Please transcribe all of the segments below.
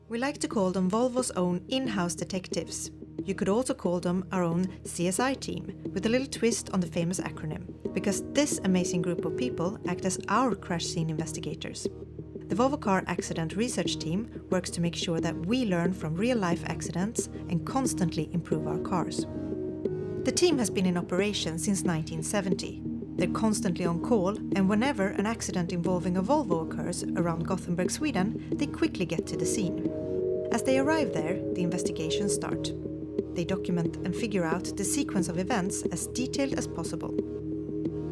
We like to call them Volvo's own in-house detectives. You could also call them our own CSI team, with a little twist on the famous acronym, because this amazing group of people act as our crash scene investigators. The Volvo Car Accident Research Team works to make sure that we learn from real-life accidents and constantly improve our cars. The team has been in operation since 1970. They're constantly on call, and whenever an accident involving a Volvo occurs around Gothenburg, Sweden, they quickly get to the scene. As they arrive there, the investigations start. They document and figure out the sequence of events as detailed as possible.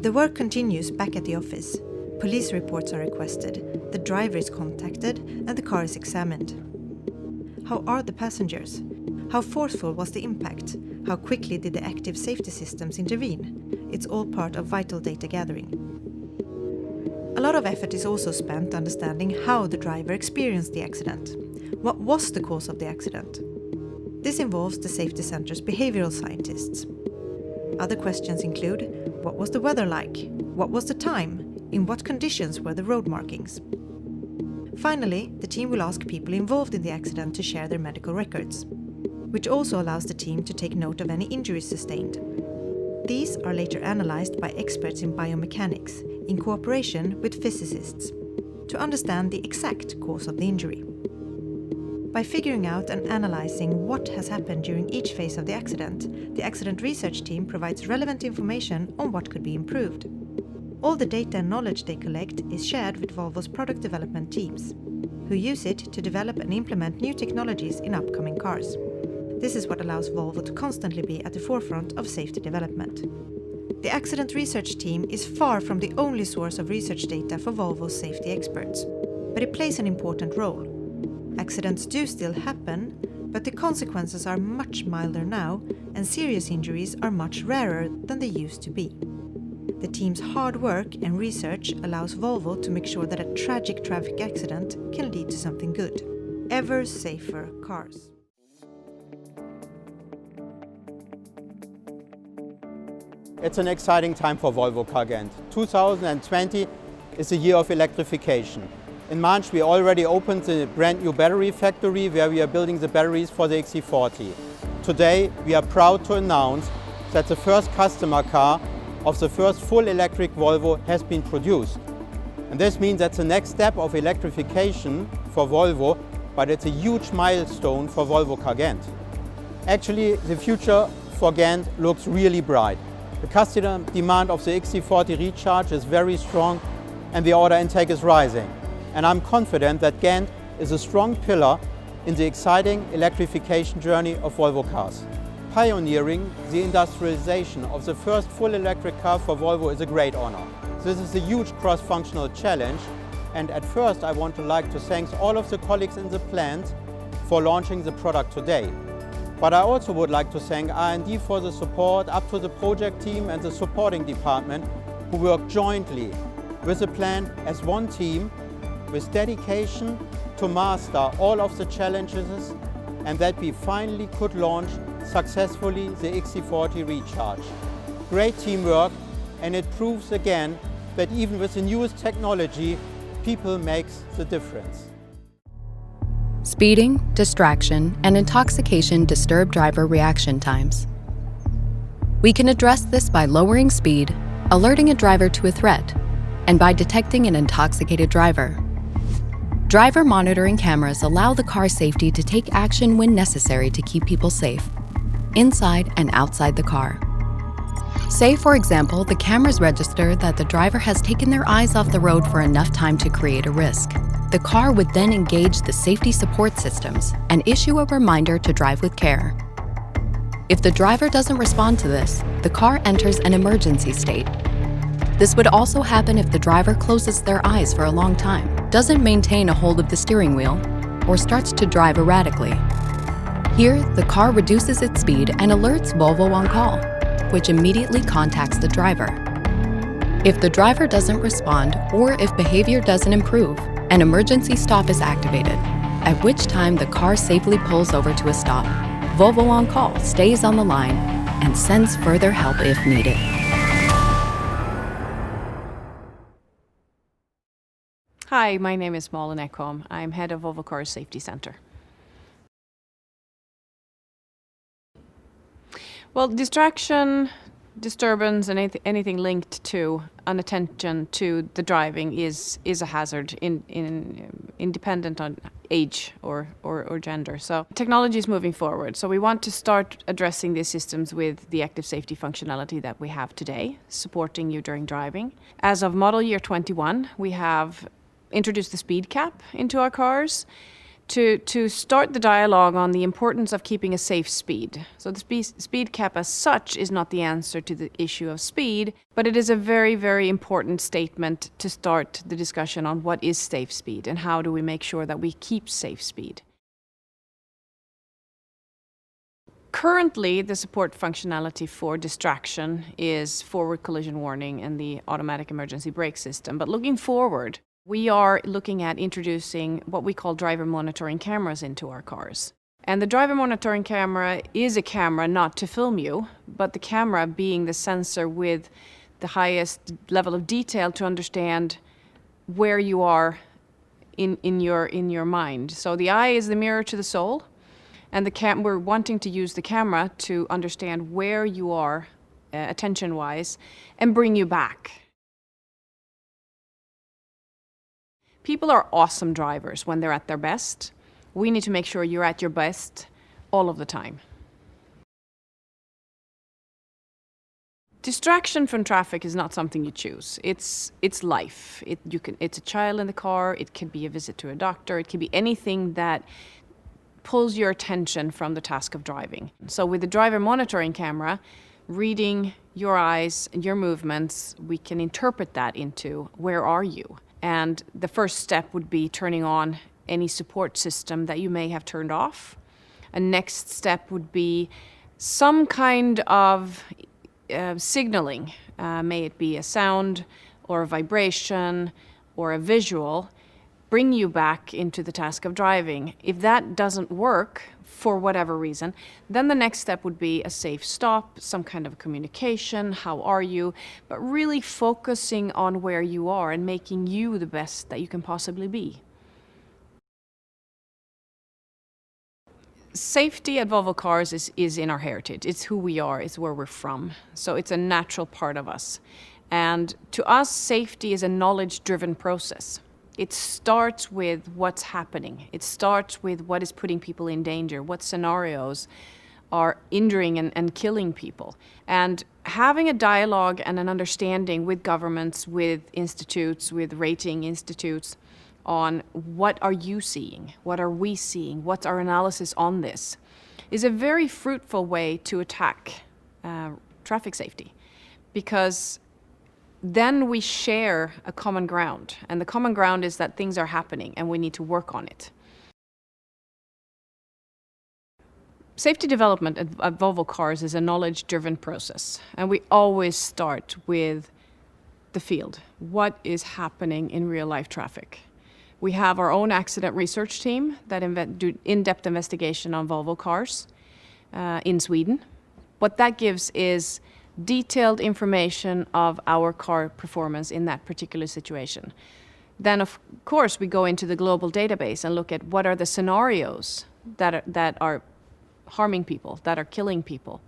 The work continues back at the office. Police reports are requested, the driver is contacted, and the car is examined. How are the passengers? How forceful was the impact? How quickly did the active safety systems intervene? It's all part of vital data gathering. A lot of effort is also spent understanding how the driver experienced the accident. What was the cause of the accident? This involves the safety center's behavioral scientists. Other questions include: what was the weather like? What was the time? In what conditions were the road markings? Finally, the team will ask people involved in the accident to share their medical records, which also allows the team to take note of any injuries sustained. These are later analyzed by experts in biomechanics, in cooperation with physicists, to understand the exact cause of the injury. By figuring out and analyzing what has happened during each phase of the accident research team provides relevant information on what could be improved. All the data and knowledge they collect is shared with Volvo's product development teams, who use it to develop and implement new technologies in upcoming cars. This is what allows Volvo to constantly be at the forefront of safety development. The accident research team is far from the only source of research data for Volvo's safety experts, but it plays an important role. Accidents do still happen, but the consequences are much milder now, and serious injuries are much rarer than they used to be. The team's hard work and research allows Volvo to make sure that a tragic traffic accident can lead to something good. Ever safer cars. It's an exciting time for Volvo Car. 2020 is the year of electrification. In March we already opened the brand new battery factory where we are building the batteries for the XC40. Today we are proud to announce that the first customer car of the first full electric Volvo has been produced. And this means that's the next step of electrification for Volvo, but it's a huge milestone for Volvo Car. Actually, the future for Ghent looks really bright. The customer demand of the XC40 Recharge is very strong and the order intake is rising. And I'm confident that Ghent is a strong pillar in the exciting electrification journey of Volvo Cars. Pioneering the industrialization of the first full electric car for Volvo is a great honor. This is a huge cross-functional challenge, and at first I want to thank all of the colleagues in the plant for launching the product today. But I also would like to thank R&D for the support, up to the project team and the supporting department, who work jointly with the plant as one team with dedication to master all of the challenges, and that we finally could launch successfully the XC40 Recharge. Great teamwork, and it proves again that even with the newest technology, people makes the difference. Speeding, distraction, and intoxication disturb driver reaction times. We can address this by lowering speed, alerting a driver to a threat, and by detecting an intoxicated driver. Driver monitoring cameras allow the car safety to take action when necessary to keep people safe, inside and outside the car. Say, for example, the cameras register that the driver has taken their eyes off the road for enough time to create a risk. The car would then engage the safety support systems and issue a reminder to drive with care. If the driver doesn't respond to this, the car enters an emergency state. This would also happen if the driver closes their eyes for a long time, doesn't maintain a hold of the steering wheel, or starts to drive erratically. Here, the car reduces its speed and alerts Volvo on call, which immediately contacts the driver. If the driver doesn't respond, or if behavior doesn't improve, an emergency stop is activated, at which time the car safely pulls over to a stop. Volvo on call stays on the line and sends further help if needed. Hi, my name is Malin Ekholm. I'm head of Volvo Cars Safety Center. Well, distraction, disturbance, and anything linked to inattention to the driving is a hazard independent on age or gender. So technology is moving forward. So we want to start addressing these systems with the active safety functionality that we have today, supporting you during driving. As of model year 21, we have introduced the speed cap into our cars to start the dialogue on the importance of keeping a safe speed. So the speed cap as such is not the answer to the issue of speed, but it is a very, very important statement to start the discussion on what is safe speed and how do we make sure that we keep safe speed. Currently, the support functionality for distraction is forward collision warning and the automatic emergency brake system. But looking forward, we are looking at introducing what we call driver monitoring cameras into our cars. And the driver monitoring camera is a camera not to film you, but the camera being the sensor with the highest level of detail to understand where you are in your mind. So the eye is the mirror to the soul, and we're wanting to use the camera to understand where you are attention-wise and bring you back. People are awesome drivers when they're at their best. We need to make sure you're at your best all of the time. Distraction from traffic is not something you choose. It's life. It's a child in the car. It can be a visit to a doctor. It can be anything that pulls your attention from the task of driving. So with the driver monitoring camera, reading your eyes and your movements, we can interpret that into where are you? And the first step would be turning on any support system that you may have turned off. A next step would be some kind of signaling, may it be a sound or a vibration or a visual, bring you back into the task of driving. If that doesn't work for whatever reason, then the next step would be a safe stop, some kind of communication, how are you, but really focusing on where you are and making you the best that you can possibly be. Safety at Volvo Cars is in our heritage. It's who we are, it's where we're from. So it's a natural part of us. And to us, safety is a knowledge-driven process. It starts with what's happening. It starts with what is putting people in danger, what scenarios are injuring and killing people. And having a dialogue and an understanding with governments, with institutes, with rating institutes on what are you seeing, what are we seeing, what's our analysis on this, is a very fruitful way to attack traffic safety. Because then we share a common ground, and the common ground is that things are happening and we need to work on it. Safety development at Volvo Cars is a knowledge-driven process, and we always start with the field. What is happening in real-life traffic? We have our own accident research team that do in-depth investigation on Volvo Cars in Sweden. What that gives is detailed information of our car performance in that particular situation. Then, of course, we go into the global database and look at what are the scenarios that are harming people, that are killing people.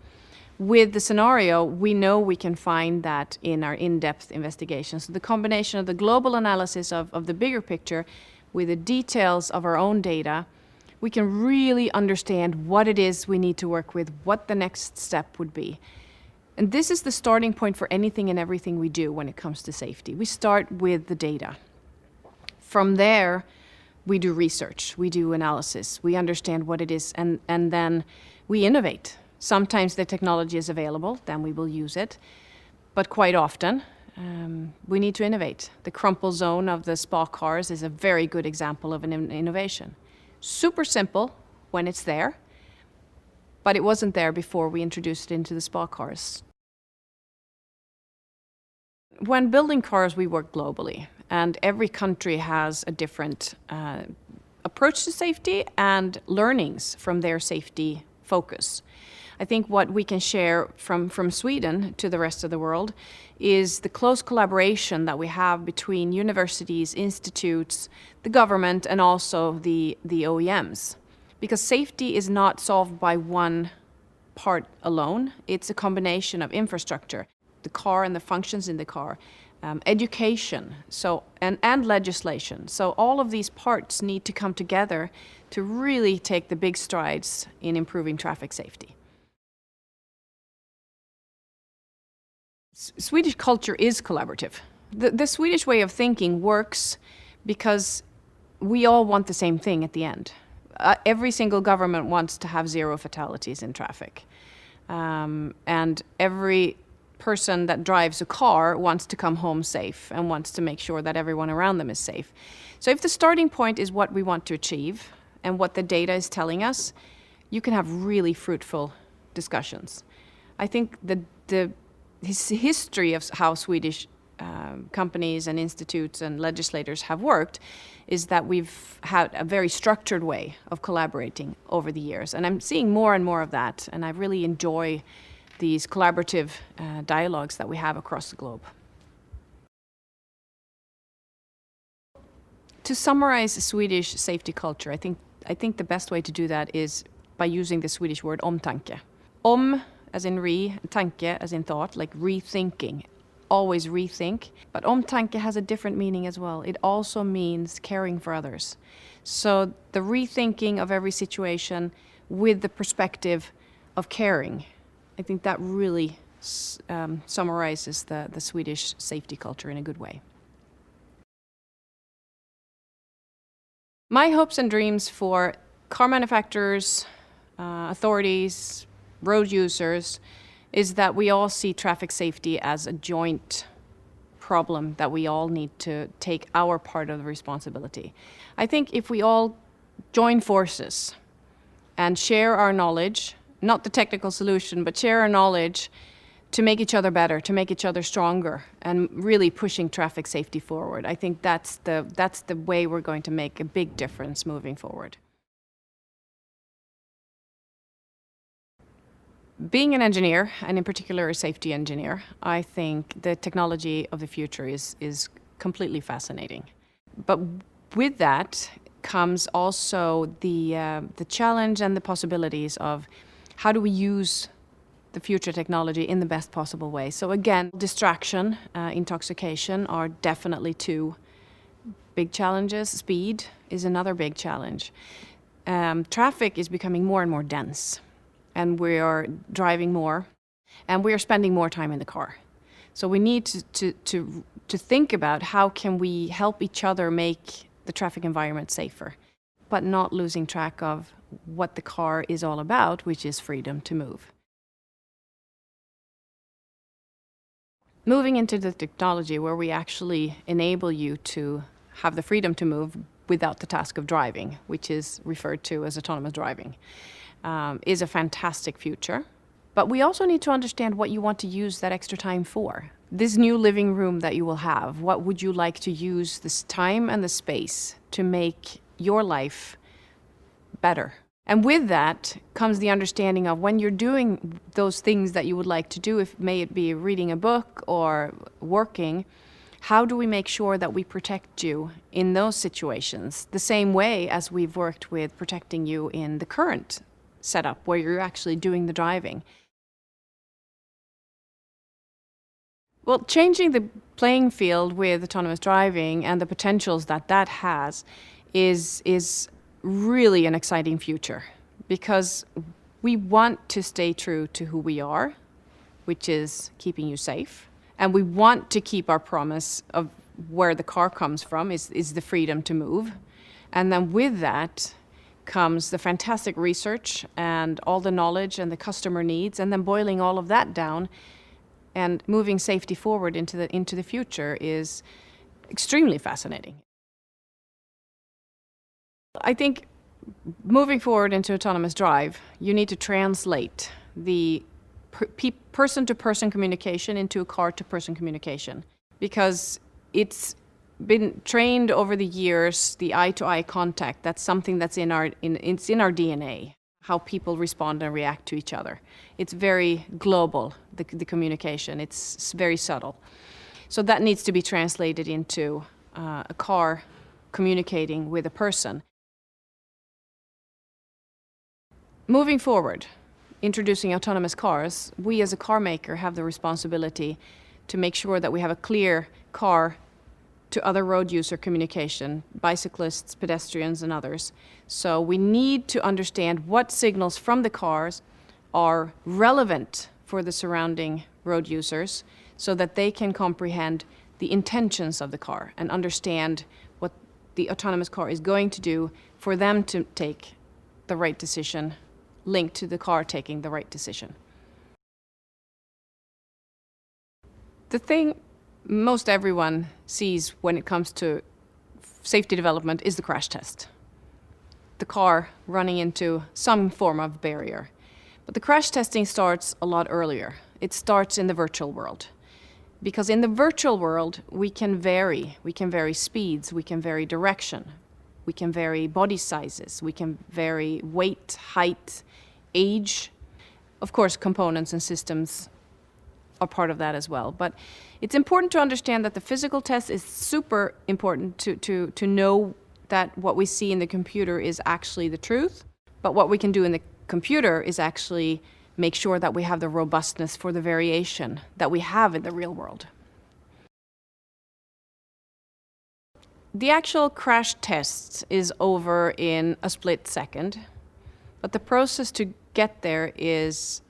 With the scenario, we know we can find that in our in-depth investigations. So the combination of the global analysis of the bigger picture with the details of our own data, we can really understand what it is we need to work with, what the next step would be. And this is the starting point for anything and everything we do when it comes to safety. We start with the data. From there, we do research, we do analysis, we understand what it is, and then we innovate. Sometimes the technology is available, then we will use it. But quite often, we need to innovate. The crumple zone of the spa cars is a very good example of an innovation. Super simple when it's there, but it wasn't there before we introduced it into the spa cars. When building cars, we work globally, and every country has a different approach to safety and learnings from their safety focus. I think what we can share from Sweden to the rest of the world is the close collaboration that we have between universities, institutes, the government, and also the OEMs. Because safety is not solved by one part alone. It's a combination of infrastructure, the car and the functions in the car, education, and legislation. So all of these parts need to come together to really take the big strides in improving traffic safety. Swedish culture is collaborative. The Swedish way of thinking works because we all want the same thing at the end. Every single government wants to have 0 fatalities in traffic. And every person that drives a car wants to come home safe and wants to make sure that everyone around them is safe. So if the starting point is what we want to achieve and what the data is telling us, you can have really fruitful discussions. I think the history of how Swedish companies and institutes and legislators have worked is that we've had a very structured way of collaborating over the years. And I'm seeing more and more of that, and I really enjoy these collaborative dialogues that we have across the globe. To summarize Swedish safety culture, I think the best way to do that is by using the Swedish word omtanke. Om as in tanke as in thought, like rethinking. Always rethink. But omtanke has a different meaning as well. It also means caring for others. So the rethinking of every situation with the perspective of caring, I think that really summarizes the Swedish safety culture in a good way. My hopes and dreams for car manufacturers, authorities, road users, is that we all see traffic safety as a joint problem that we all need to take our part of the responsibility. I think if we all join forces and share our knowledge, not the technical solution, but share our knowledge to make each other better, to make each other stronger, and really pushing traffic safety forward, I think that's the way we're going to make a big difference moving forward. Being an engineer, and in particular a safety engineer, I think the technology of the future is completely fascinating. But with that comes also the challenge and the possibilities of how do we use the future technology in the best possible way. So again, distraction, intoxication are definitely 2 big challenges. Speed is another big challenge. Traffic is becoming more and more dense. And we are driving more, and we are spending more time in the car. So we need to think about how can we help each other make the traffic environment safer, but not losing track of what the car is all about, which is freedom to move. Moving into the technology where we actually enable you to have the freedom to move without the task of driving, which is referred to as autonomous driving. Is a fantastic future. But we also need to understand what you want to use that extra time for. This new living room that you will have, what would you like to use this time and the space to make your life better? And with that comes the understanding of when you're doing those things that you would like to do, may it be reading a book or working, how do we make sure that we protect you in those situations the same way as we've worked with protecting you in the current setup where you're actually doing the driving? Well, changing the playing field with autonomous driving and the potentials that has is really an exciting future, because we want to stay true to who we are, which is keeping you safe, and we want to keep our promise of where the car comes from is the freedom to move. And then with that comes the fantastic research and all the knowledge and the customer needs, and then boiling all of that down and moving safety forward into the future is extremely fascinating. I think moving forward into autonomous drive, you need to translate the person-to-person communication into a car-to-person communication, because it's been trained over the years, the eye-to-eye contact. That's something that's in our DNA. how people respond and react to each other. It's very global, the communication. It's very subtle. So that needs to be translated into a car communicating with a person. Moving forward, introducing autonomous cars, we as a car maker have the responsibility to make sure that we have a clear car to other road user communication, bicyclists, pedestrians, and others. So we need to understand what signals from the cars are relevant for the surrounding road users so that they can comprehend the intentions of the car and understand what the autonomous car is going to do for them to take the right decision, linked to the car taking the right decision. The thing most everyone sees when it comes to safety development is the crash test. The car running into some form of barrier. But the crash testing starts a lot earlier. It starts in the virtual world. Because in the virtual world, we can vary. We can vary speeds, we can vary direction, we can vary body sizes, we can vary weight, height, age. Of course, components and systems are part of that as well. But it's important to understand that the physical test is super important to know that what we see in the computer is actually the truth. But what we can do in the computer is actually make sure that we have the robustness for the variation that we have in the real world. The actual crash test is over in a split second, but the process to get there is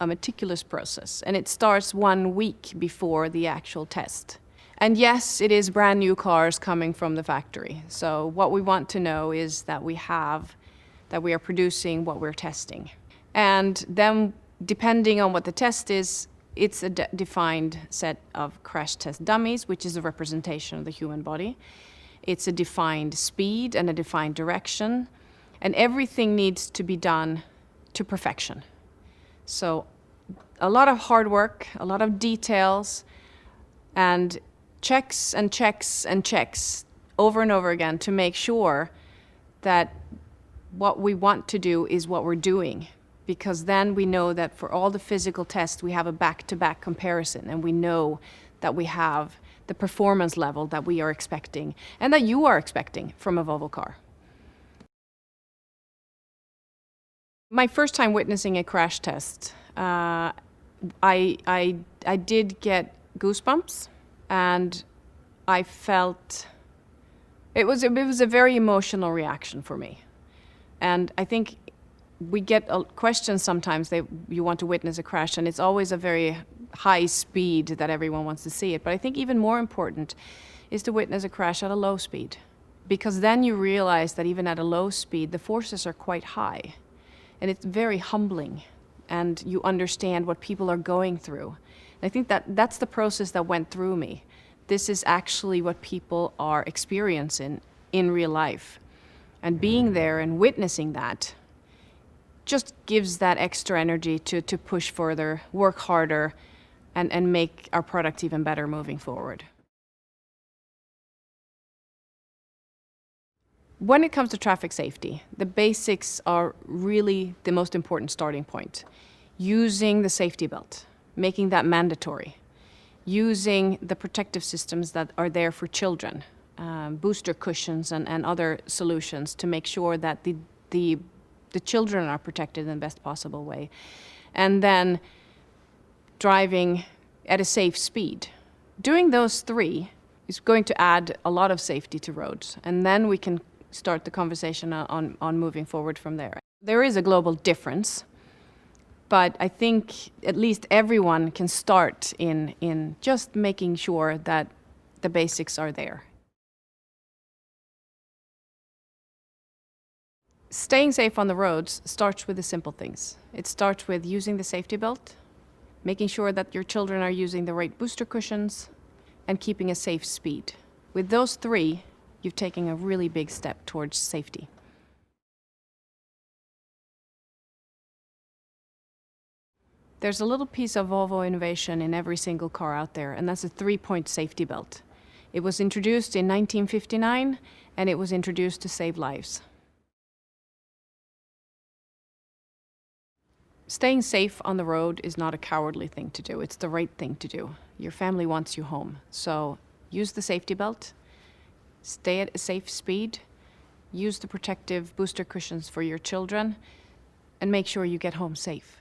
a meticulous process, and it starts 1 week before the actual test. And yes, it is brand new cars coming from the factory. So what we want to know is that we are producing what we're testing. And then, depending on what the test is, it's a defined set of crash test dummies, which is a representation of the human body. It's a defined speed and a defined direction, and everything needs to be done to perfection. So a lot of hard work, a lot of details, and checks and checks and checks over and over again to make sure that what we want to do is what we're doing. Because then we know that for all the physical tests, we have a back-to-back comparison, and we know that we have the performance level that we are expecting and that you are expecting from a Volvo car. My first time witnessing a crash test, I did get goosebumps, and I felt it was a very emotional reaction for me. And I think we get questions sometimes you want to witness a crash, and it's always a very high speed that everyone wants to see it. But I think even more important is to witness a crash at a low speed, because then you realize that even at a low speed, the forces are quite high. And it's very humbling, and you understand what people are going through. And I think that's the process that went through me. This is actually what people are experiencing in real life. And being there and witnessing that just gives that extra energy to push further, work harder, and make our product even better moving forward. When it comes to traffic safety, the basics are really the most important starting point. Using the safety belt, making that mandatory. Using the protective systems that are there for children, booster cushions and other solutions to make sure that the children are protected in the best possible way. And then driving at a safe speed. Doing those three is going to add a lot of safety to roads, and then we can start the conversation on moving forward from there. There is a global difference, but I think at least everyone can start in just making sure that the basics are there. Staying safe on the roads starts with the simple things. It starts with using the safety belt, making sure that your children are using the right booster cushions, and keeping a safe speed. With those three, you're taking a really big step towards safety. There's a little piece of Volvo innovation in every single car out there, and that's a 3-point safety belt. It was introduced in 1959, and it was introduced to save lives. Staying safe on the road is not a cowardly thing to do. It's the right thing to do. Your family wants you home. So use the safety belt, stay at a safe speed, use the protective booster cushions for your children, and make sure you get home safe.